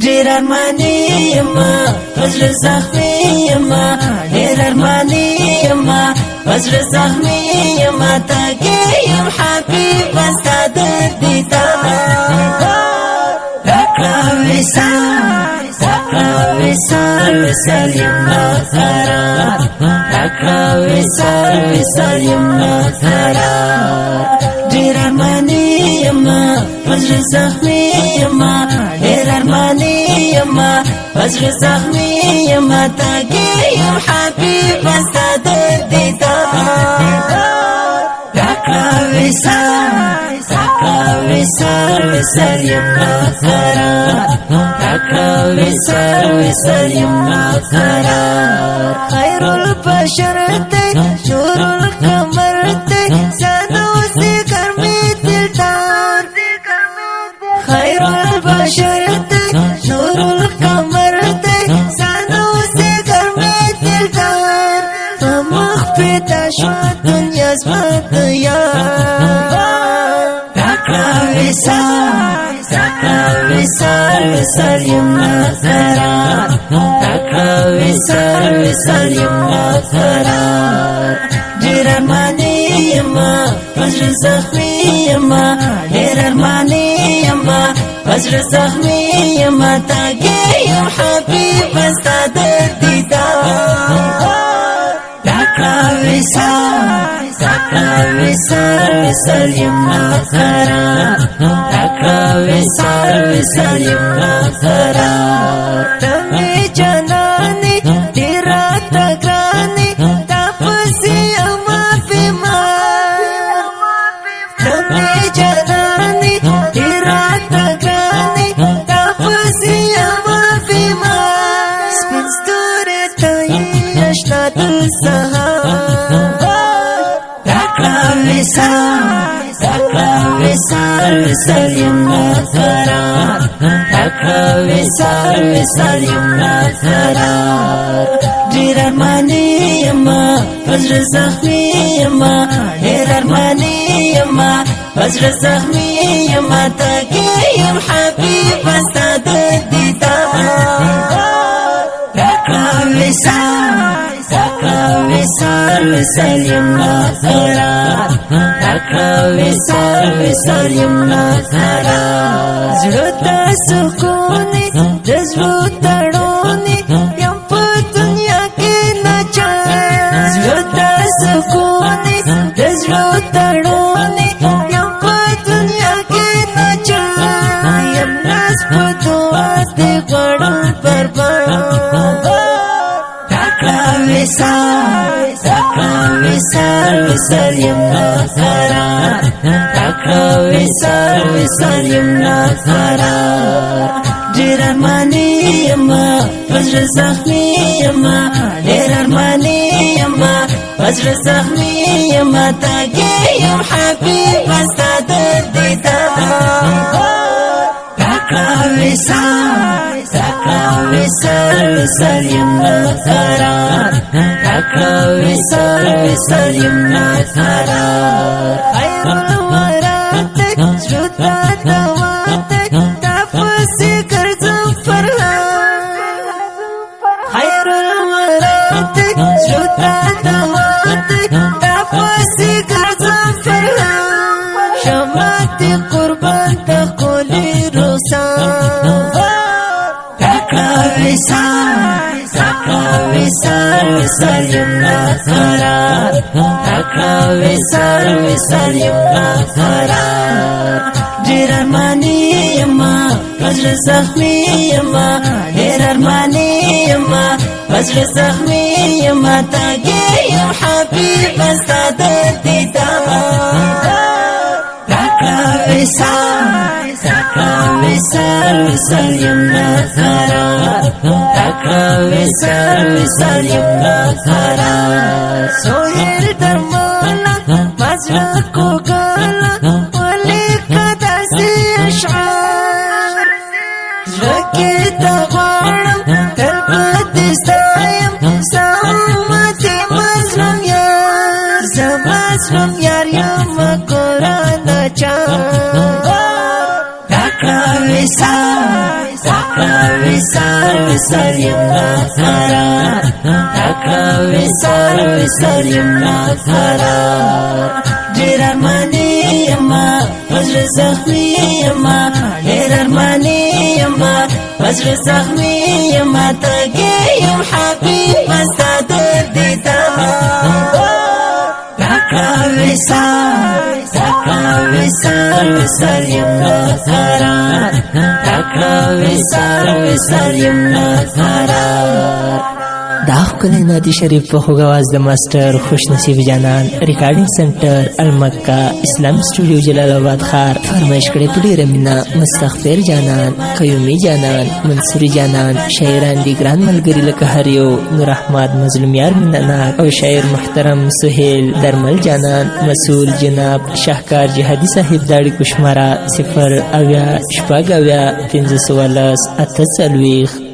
ډېر ارماني یما پزړه زخمي یما ډېر ارماني یما پزړه زخمي یما تاګي یم حبيب ستا د دیدار راکړه وصال وصال یما قرار راکړه وصال یما قرار ډېر ارماني یما پزړه زخمي یما ډېر ارماني یما پزړه زخمي یما تاګي یم حبيب ستا د دیدار راکړه وصال یما قرار راکړه وصال یما قرار خیر البشر ته نور القمر ته سانو سے کرمی دلدار خیر البشر ته نور القمر ته سانو سے کرمی دلدار مخ پیدا شو دنیا زمت یار راکړه وصال یما قرار راکړه وصال یما قرار ډېر ارماني یما پزړه زخمي یما ډېر ارماني یما پزړه زخمي یما تاګي یم حبيب ستا د دیدار راکړه وصال یما قرار راکړه وصال یما قرار تمې جانانې ډېر راته ګرانې تا پسې یما بیمار تمې جانانې ډېر راته ګرانې تا پسې یما بیمار سپین ستوري ته یې اشنا د سهار وصال یما قرار راکړه وصال یما قرار ډېر ارماني یما پزړه زخمي یما ډېر ارماني یما پزړه زخمي یما تاګي یم حبيب ستا د دیدار راکړه وصال یما قرار راکړه وصال یما قرار زړه ته سکون د زړه تړونی یم په دنیا کې ناچار زړه ته سکون د زړه تړونی یم په دنیا کې ناچار یم ناز په دعا دې غواړم برباد وصال یما قرار راکړه وصال یما قرار ډېر ارماني یما پزړه زخمي یما ډېر ارماني یما پزړه زخمي یما تاګي یم حبيب ستا د دیدار راکړه وصال یما قرار راکړه وصال یما قرار خیر الورات زړه دوات تا پسې ګرځم فرحان خیر الورات زړه دوات تا پسې ګرځم فرحان شمعت قربان ته ښکلي رخسار وصال یما قرار راکړه وصال یما قرار ډېر ارماني یما پزړه زخمي یما ډېر ارماني یما پزړه زخمي یما تاګي یم حبيب ستا د دیدار راکړه وصال یما قرار راکړه وصال یما قرار سوهیل درمانا پزړه کوګالا ولیکه داسې اشعار زړه کې ته غواړم تل به دې ستایم سلامتې مظلوم یار زما مظلوم یار یم قرآن چار راکړه وصال يمنا قرار تکړه وصال يمنا قرار ډېر ارماني يما زړه زخمي يما ډېر ارماني يما زړه زخمي يما تګي يم حبيب ستا درد وصال يمنا قرار تکړه وصال يمنا قرار دا ښکلی نعتي شریف په خوږ اواز د ماسټر خوش نصیب جانان ریکارډینګ سنټر المکه اسلامي سټوډیو جلال آباد ښار فرمایش کړی په ډېره مینه مستغفر جانان قیومي جانان منصوري جانان شاعران دي ګران ملګري لکه هر یو نور احمد مظلوم یار مینهناک او شاعر محترم سهیل درمل جانان مسئول جناب شاهکار جهادي صاحب د اړیکو شماره 0 اویا شپږ اویا 514 840